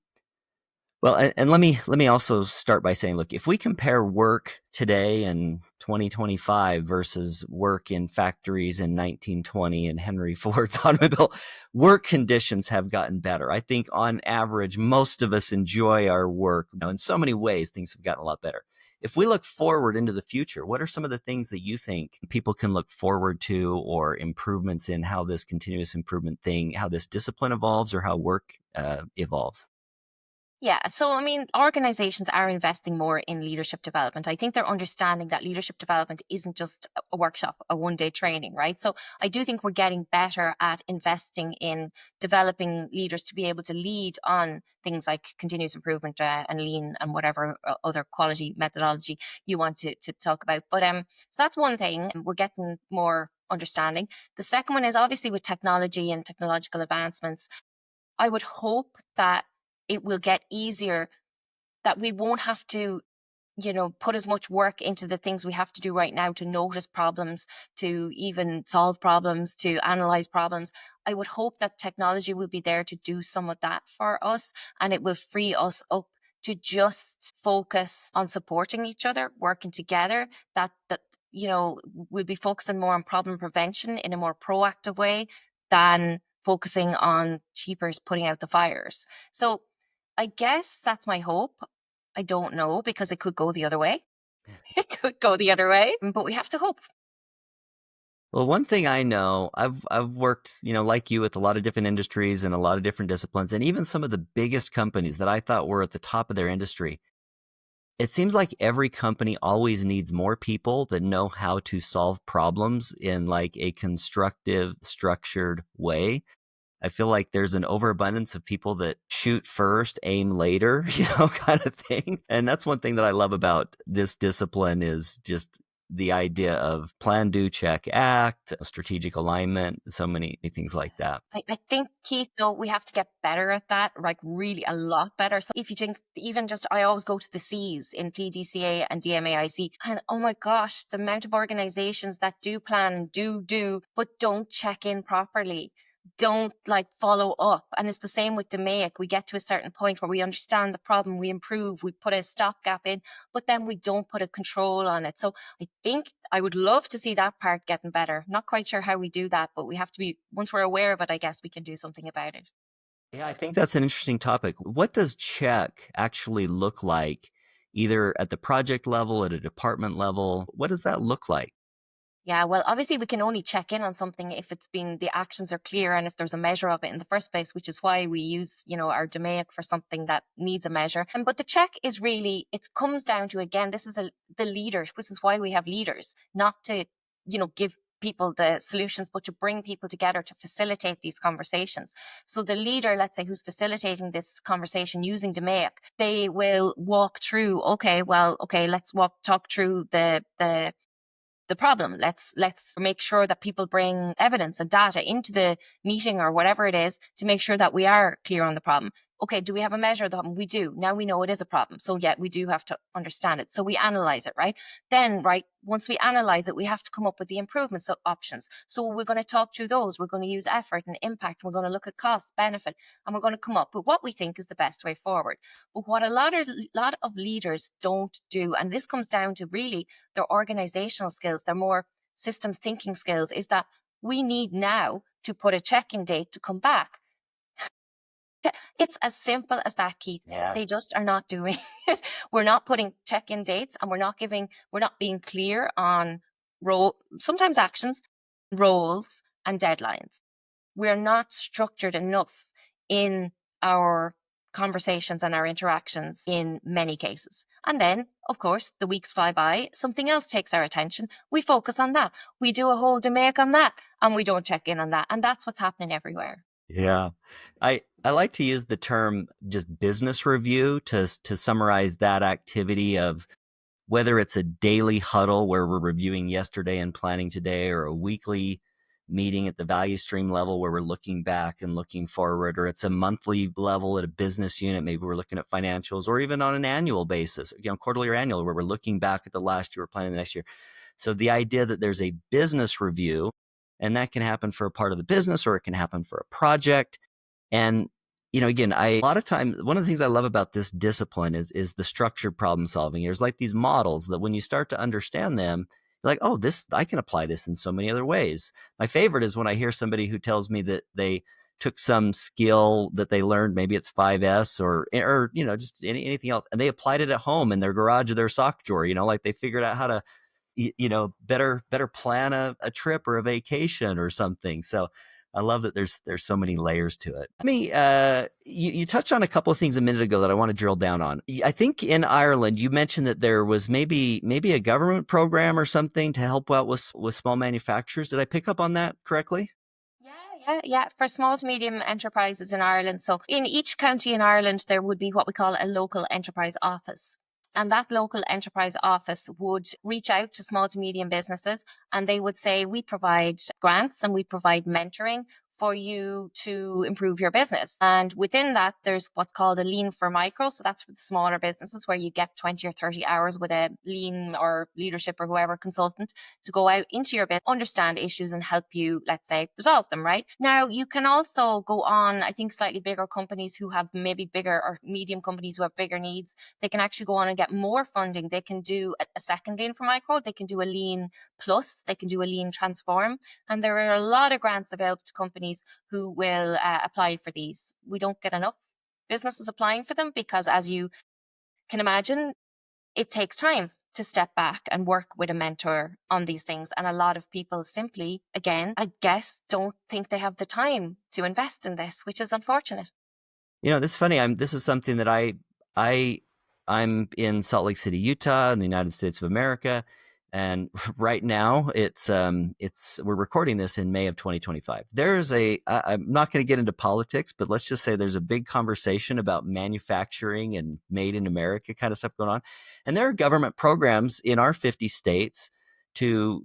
Speaker 2: Well, and let me also start by saying, look, if we compare work today in 2025 versus work in factories in 1920 and Henry Ford's automobile, work conditions have gotten better. I think on average, most of us enjoy our work. In so many ways, things have gotten a lot better. If we look forward into the future, what are some of the things that you think people can look forward to, or improvements in how this continuous improvement thing, how this discipline evolves, or how work evolves?
Speaker 1: Yeah. So, I mean, organizations are investing more in leadership development. I think they're understanding that leadership development isn't just a workshop, a 1 day training, right? So, I do think we're getting better at investing in developing leaders to be able to lead on things like continuous improvement and lean and whatever other quality methodology you want to talk about. But so that's one thing. We're getting more understanding. The second one is obviously with technology and technological advancements. I would hope that it will get easier, that we won't have to, put as much work into the things we have to do right now to notice problems, to even solve problems, to analyze problems. I would hope that technology will be there to do some of that for us, and it will free us up to just focus on supporting each other, working together, that we'll be focusing more on problem prevention in a more proactive way than focusing on cheapers putting out the fires. So I guess that's my hope. I don't know, because it could go the other way. It could go the other way, but we have to hope.
Speaker 2: Well, one thing I know, I've worked, like you, with a lot of different industries and a lot of different disciplines, and even some of the biggest companies that I thought were at the top of their industry. It seems like every company always needs more people that know how to solve problems in like a constructive, structured way. I feel like there's an overabundance of people that shoot first, aim later, kind of thing. And that's one thing that I love about this discipline, is just the idea of plan, do, check, act, strategic alignment, so many things like that.
Speaker 1: I think, Keith, though, we have to get better at that, like really a lot better. So if you think, even just, I always go to the C's in PDCA and DMAIC, and oh my gosh, the amount of organizations that do plan, do, but don't check in properly, don't like follow up. And it's the same with DMAIC. We get to a certain point where we understand the problem, we improve, we put a stopgap in, but then we don't put a control on it. So I think I would love to see that part getting better. Not quite sure how we do that, but we have to be, once we're aware of it, I guess we can do something about it.
Speaker 2: Yeah, I think that's an interesting topic. What does check actually look like, either at the project level, at a department level? What does that look like?
Speaker 1: Yeah, well, obviously we can only check in on something if it's been, the actions are clear and if there's a measure of it in the first place, which is why we use, our DMAIC for something that needs a measure. And but the check is really, it comes down to, again, this is the leader. This is why we have leaders, not to, give people the solutions, but to bring people together to facilitate these conversations. So the leader, let's say, who's facilitating this conversation using DMAIC, they will walk through, okay, well, okay, let's talk through the problem. Let's make sure that people bring evidence and data into the meeting or whatever it is to make sure that we are clear on the problem. Okay, do we have a measure of the problem? We do. Now we know it is a problem. So yeah, we do have to understand it. So we analyze it, right? Then, right, once we analyze it, we have to come up with the improvements options. So we're going to talk through those. We're going to use effort and impact. We're going to look at cost, benefit, and we're going to come up with what we think is the best way forward. But what a lot of leaders don't do, and this comes down to really their organizational skills, their more systems thinking skills, is that we need now to put a check-in date to come back. It's as simple as that, Keith.
Speaker 2: Yeah.
Speaker 1: They just are not doing it. We're not putting check-in dates, and we're not being clear on sometimes actions, roles, and deadlines. We're not structured enough in our conversations and our interactions in many cases. And then, of course, the weeks fly by, something else takes our attention. We focus on that. We do a whole DMAIC on that, and we don't check in on that. And that's what's happening everywhere.
Speaker 2: Yeah. I like to use the term just business review to summarize that activity of whether it's a daily huddle where we're reviewing yesterday and planning today, or a weekly meeting at the value stream level where we're looking back and looking forward, or it's a monthly level at a business unit. Maybe we're looking at financials, or even on an annual basis, quarterly or annual, where we're looking back at the last year, we're planning the next year. So the idea that there's a business review, and that can happen for a part of the business, or it can happen for a project. And again, a lot of times, one of the things I love about this discipline is the structured problem solving. There's like these models that when you start to understand them, you're like, oh, I can apply this in so many other ways. My favorite is when I hear somebody who tells me that they took some skill that they learned, maybe it's 5S or just anything else, and they applied it at home in their garage or their sock drawer. Like they figured out how to better plan a trip or a vacation or something. So I love that there's so many layers to it. You touched on a couple of things a minute ago that I want to drill down on. I think in Ireland, you mentioned that there was maybe a government program or something to help out with small manufacturers. Did I pick up on that correctly?
Speaker 1: Yeah. For small to medium enterprises in Ireland. So in each county in Ireland, there would be what we call a local enterprise office. And that local enterprise office would reach out to small to medium businesses, and they would say, we provide grants and we provide mentoring for you to improve your business. And within that, there's what's called a lean for micro. So that's for the smaller businesses where you get 20 or 30 hours with a lean or leadership or whoever consultant to go out into your business, understand issues and help you, let's say, resolve them, right? Now, you can also go on, I think slightly bigger companies who have maybe bigger, or medium companies who have bigger needs, they can actually go on and get more funding. They can do a second lean for micro. They can do a lean plus. They can do a lean transform. And there are a lot of grants available to companies who will apply for these. We don't get enough businesses applying for them because, as you can imagine, it takes time to step back and work with a mentor on these things. And a lot of people simply, again, I guess, don't think they have the time to invest in this, which is unfortunate.
Speaker 2: This is funny. This is something that I'm in Salt Lake City, Utah, in the United States of America, and right now we're recording this in May of 2025. I'm not going to get into politics, but let's just say there's a big conversation about manufacturing and made in America kind of stuff going on, and there are government programs in our 50 states to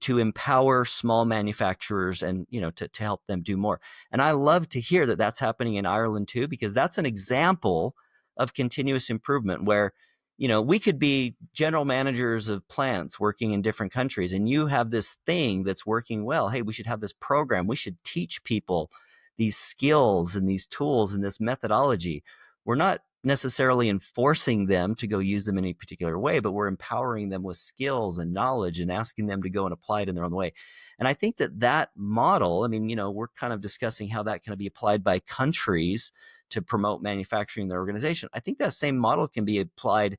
Speaker 2: empower small manufacturers and to help them do more. And I love to hear that that's happening in Ireland too, because that's an example of continuous improvement where we could be general managers of plants working in different countries, and you have this thing that's working well. Hey, we should have this program. We should teach people these skills and these tools and this methodology. We're not necessarily enforcing them to go use them in any particular way, but we're empowering them with skills and knowledge and asking them to go and apply it in their own way. And I think that model, we're kind of discussing how that can be applied by countries to promote manufacturing in their organization. I think that same model can be applied.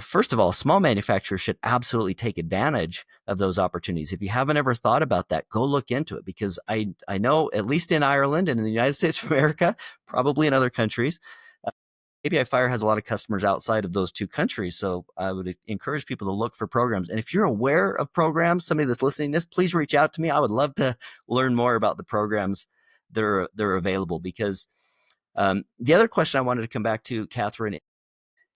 Speaker 2: First of all, small manufacturers should absolutely take advantage of those opportunities. If you haven't ever thought about that, go look into it, because I know, at least in Ireland and in the United States of America, probably in other countries, ABI Fire has a lot of customers outside of those two countries. So I would encourage people to look for programs. And if you're aware of programs, somebody that's listening to this, please reach out to me. I would love to learn more about the programs that are available, because the other question I wanted to come back to, Catherine,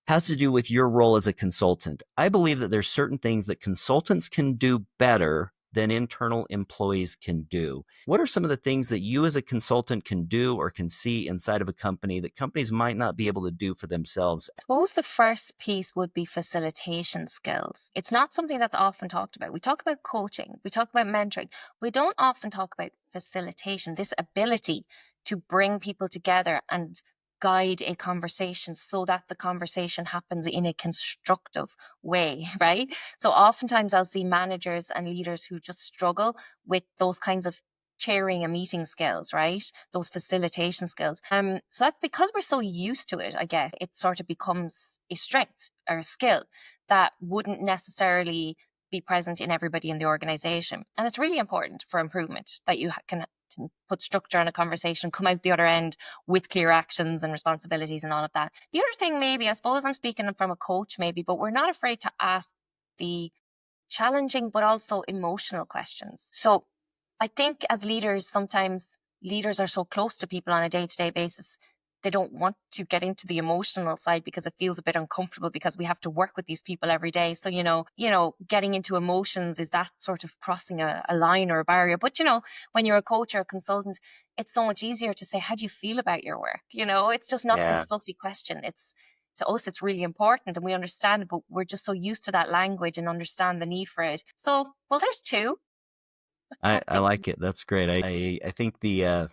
Speaker 2: has to do with your role as a consultant. I believe that there's certain things that consultants can do better than internal employees can do. What are some of the things that you as a consultant can do or can see inside of a company that companies might not be able to do for themselves?
Speaker 1: I suppose the first piece would be facilitation skills. It's not something that's often talked about. We talk about coaching, we talk about mentoring. We don't often talk about facilitation, this ability to bring people together and guide a conversation so that the conversation happens in a constructive way, right? So oftentimes I'll see managers and leaders who just struggle with those kinds of chairing a meeting skills, right? Those facilitation skills. So that's because we're so used to it, I guess, it sort of becomes a strength or a skill that wouldn't necessarily be present in everybody in the organization. And it's really important for improvement that you can put structure on a conversation, come out the other end with clear actions and responsibilities and all of that. The other thing, maybe, I suppose I'm speaking from a coach maybe, but we're not afraid to ask the challenging but also emotional questions. So I think as leaders, sometimes leaders are so close to people on a day-to-day basis, they don't want to get into the emotional side because it feels a bit uncomfortable because we have to work with these people every day. So, getting into emotions is that sort of crossing a line or a barrier. But, when you're a coach or a consultant, it's so much easier to say, how do you feel about your work? It's just not this
Speaker 2: Yeah,
Speaker 1: fluffy question. To us, it's really important and we understand it, but we're just so used to that language and understand the need for it. So, well, there's two.
Speaker 2: I like it. That's great. I think the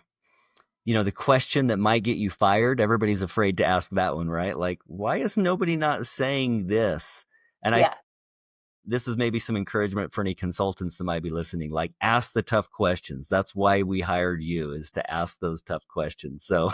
Speaker 2: question that might get you fired, everybody's afraid to ask that one, right? Like, why is nobody not saying this? And
Speaker 1: Yeah.
Speaker 2: this is maybe some encouragement for any consultants that might be listening. Like, ask the tough questions. That's why we hired you, is to ask those tough questions. So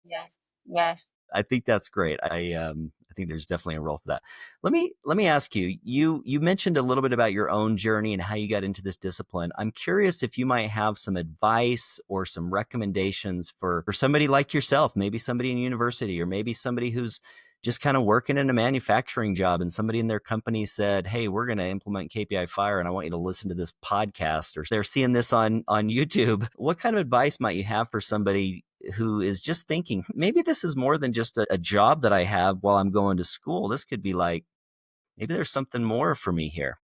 Speaker 1: Yes. Yes.
Speaker 2: I think that's great. I think there's definitely a role for that. Let me ask you. You mentioned a little bit about your own journey and how you got into this discipline. I'm curious if you might have some advice or some recommendations for somebody like yourself, maybe somebody in university, or maybe somebody who's just kind of working in a manufacturing job, and somebody in their company said, "Hey, we're going to implement KPI Fire, and I want you to listen to this podcast," or they're seeing this on YouTube. What kind of advice might you have for somebody who is just thinking, maybe this is more than just a job that I have while I'm going to school? This could be like, maybe there's something more for me here.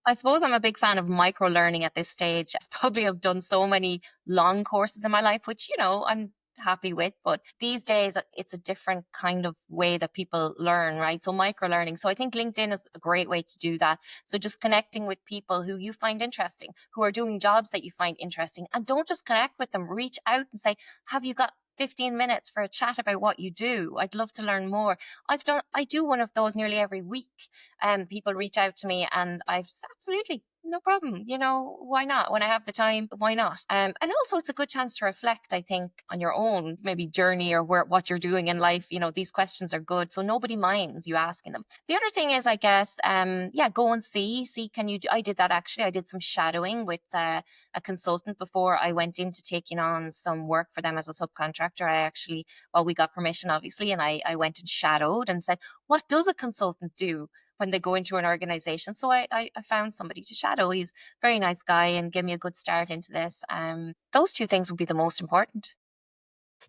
Speaker 1: I suppose I'm a big fan of micro learning at this stage. I probably have done so many long courses in my life, which, I'm happy with. But these days, it's a different kind of way that people learn, right? So micro learning. So I think LinkedIn is a great way to do that. So just connecting with people who you find interesting, who are doing jobs that you find interesting, and don't just connect with them, reach out and say, have you got 15 minutes for a chat about what you do? I'd love to learn more. I do one of those nearly every week. People reach out to me and I've said, absolutely no problem. Why not? When I have the time, why not? And also it's a good chance to reflect, I think, on your own maybe journey or what you're doing in life. These questions are good. So nobody minds you asking them. The other thing is, I guess, go and see, I did that actually. I did some shadowing with a consultant before I went into taking on some work for them as a subcontractor. We got permission obviously, and I went and shadowed and said, what does a consultant do when they go into an organization? So I found somebody to shadow. He's a very nice guy and gave me a good start into this. Those two things would be the most important.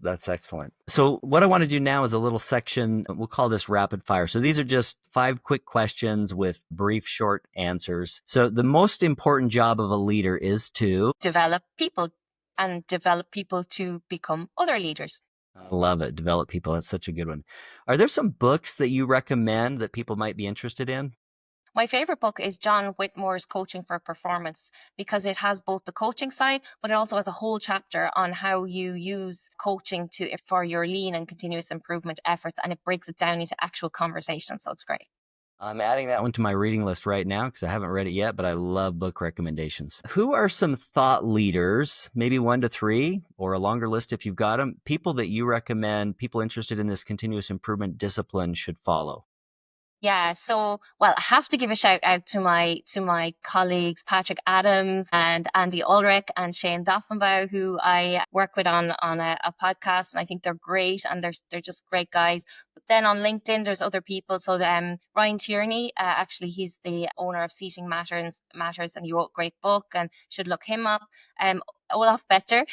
Speaker 2: That's excellent. So what I want to do now is a little section. We'll call this rapid fire. So these are just 5 quick questions with brief, short answers. So the most important job of a leader is to
Speaker 1: develop people to become other leaders.
Speaker 2: I love it. Develop people. That's such a good one. Are there some books that you recommend that people might be interested in?
Speaker 1: My favorite book is John Whitmore's Coaching for Performance, because it has both the coaching side, but it also has a whole chapter on how you use coaching for your lean and continuous improvement efforts. And it breaks it down into actual conversations. So it's great.
Speaker 2: I'm adding that one to my reading list right now because I haven't read it yet, but I love book recommendations. Who are some thought leaders, maybe 1 to 3 or a longer list if you've got them, people that you recommend people interested in this continuous improvement discipline should follow?
Speaker 1: Yeah, so I have to give a shout out to my colleagues Patrick Adams and Andy Ulrich and Shane Doffenbaugh, who I work with on a podcast, and I think they're great and they're just great guys. But then on LinkedIn, there's other people. So Ryan Tierney, actually, he's the owner of Seating Matters, and he wrote a great book, and should look him up. Olaf Better,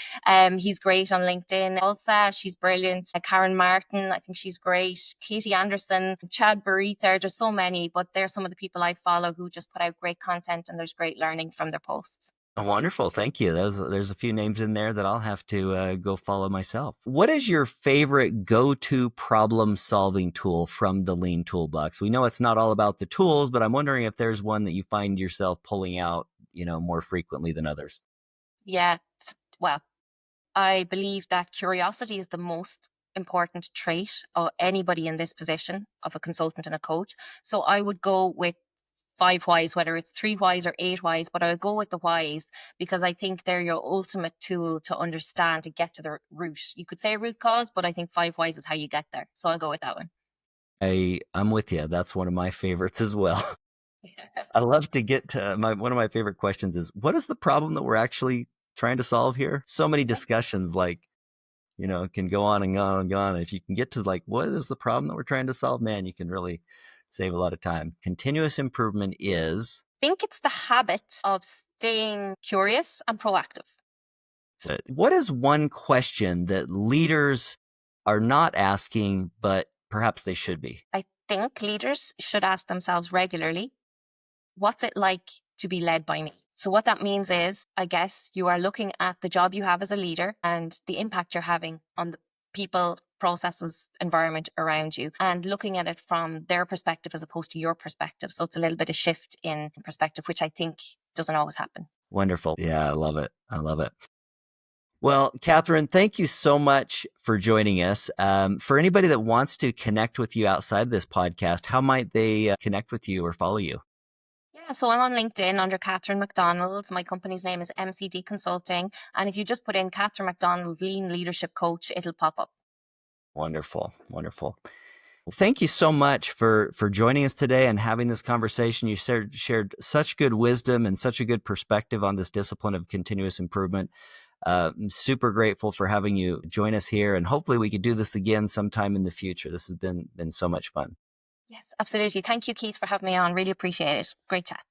Speaker 1: he's great on LinkedIn. Elsa, she's brilliant. Karen Martin, I think she's great. Katie Anderson, Chad Barita, there's so many, but they're some of the people I follow who just put out great content, and there's great learning from their posts.
Speaker 2: Oh, wonderful. Thank you. There's a few names in there that I'll have to go follow myself. What is your favorite go-to problem-solving tool from the Lean Toolbox? We know it's not all about the tools, but I'm wondering if there's one that you find yourself pulling out, more frequently than others.
Speaker 1: Yeah, well, I believe that curiosity is the most important trait of anybody in this position of a consultant and a coach. So I would go with 5 whys, whether it's 3 whys or 8 whys, but I would go with the whys because I think they're your ultimate tool to understand, to get to the root. You could say root cause, but I think 5 whys is how you get there. So I'll go with that one.
Speaker 2: I'm with you. That's one of my favorites as well. I love to get to one of my favorite questions is, what is the problem that we're actually trying to solve here? So many discussions can go on and on and on. If you can get to what is the problem that we're trying to solve, man, you can really save a lot of time. Continuous improvement is?
Speaker 1: I think it's the habit of staying curious and proactive.
Speaker 2: What is one question that leaders are not asking, but perhaps they should be?
Speaker 1: I think leaders should ask themselves regularly, what's it like to be led by me? So what that means is, I guess you are looking at the job you have as a leader and the impact you're having on the people, processes, environment around you, and looking at it from their perspective as opposed to your perspective. So it's a little bit of shift in perspective, which I think doesn't always happen.
Speaker 2: Wonderful. Yeah, I love it. I love it. Well, Catherine, thank you so much for joining us. For anybody that wants to connect with you outside of this podcast, how might they connect with you or follow you?
Speaker 1: Yeah, so I'm on LinkedIn under Catherine McDonald. My company's name is MCD Consulting. And if you just put in Catherine McDonald, Lean Leadership Coach, it'll pop up.
Speaker 2: Wonderful. Wonderful. Well, thank you so much for joining us today and having this conversation. You shared such good wisdom and such a good perspective on this discipline of continuous improvement. I'm super grateful for having you join us here, and hopefully we could do this again sometime in the future. This has been so much fun.
Speaker 1: Yes, absolutely. Thank you, Keith, for having me on. Really appreciate it. Great chat.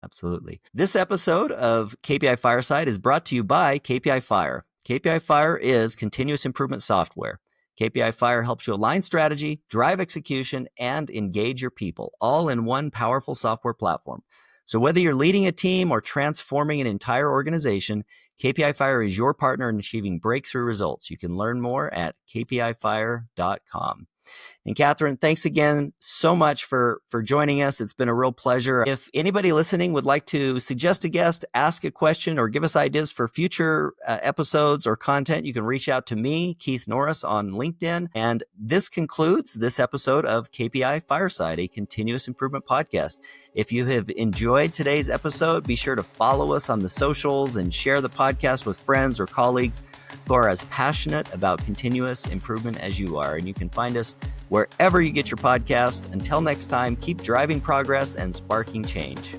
Speaker 2: Absolutely. This episode of KPI Fireside is brought to you by KPI Fire. KPI Fire is continuous improvement software. KPI Fire helps you align strategy, drive execution, and engage your people, all in one powerful software platform. So whether you're leading a team or transforming an entire organization, KPI Fire is your partner in achieving breakthrough results. You can learn more at kpifire.com. And Catherine, thanks again so much for joining us. It's been a real pleasure. If anybody listening would like to suggest a guest, ask a question, or give us ideas for future episodes or content, you can reach out to me, Keith Norris, on LinkedIn. And this concludes this episode of KPI Fireside, a continuous improvement podcast. If you have enjoyed today's episode, be sure to follow us on the socials and share the podcast with friends or colleagues who are as passionate about continuous improvement as you are. And you can find us wherever you get your podcast. Until next time, keep driving progress and sparking change.